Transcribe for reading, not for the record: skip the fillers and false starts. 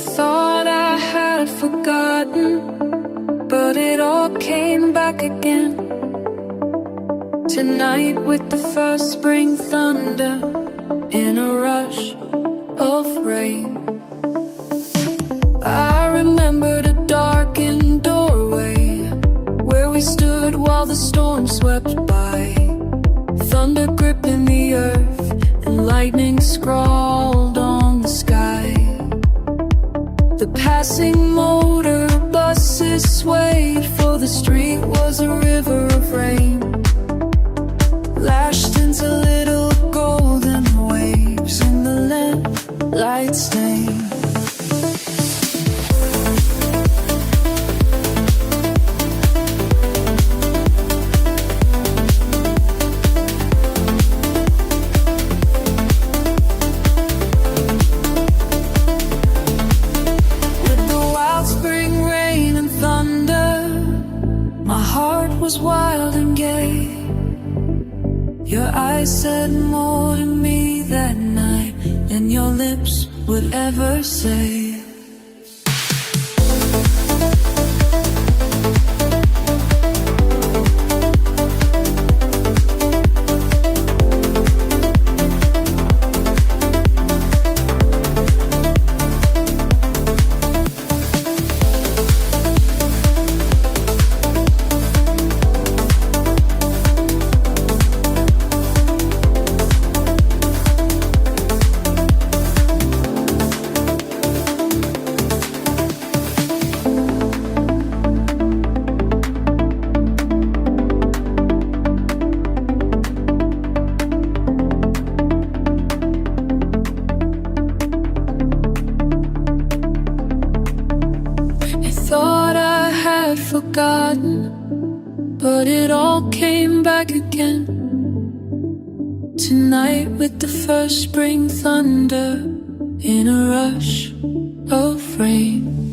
thought I had forgotten, but it all came back again. Tonight with the first spring thunder, in a rush of rain. I remembered a darkened doorway where we stood while the storm swept by. Thunder gripping the earth and lightning scrawled on the sky. The passing motor buses swayed, for the street was a river of rain, lashed into little golden waves in the lamplight stain. Was wild and gay. Your eyes said more to me that night than your lips would ever say. Thought I had forgotten, but it all came back again. Tonight with the first spring thunder, in a rush of rain.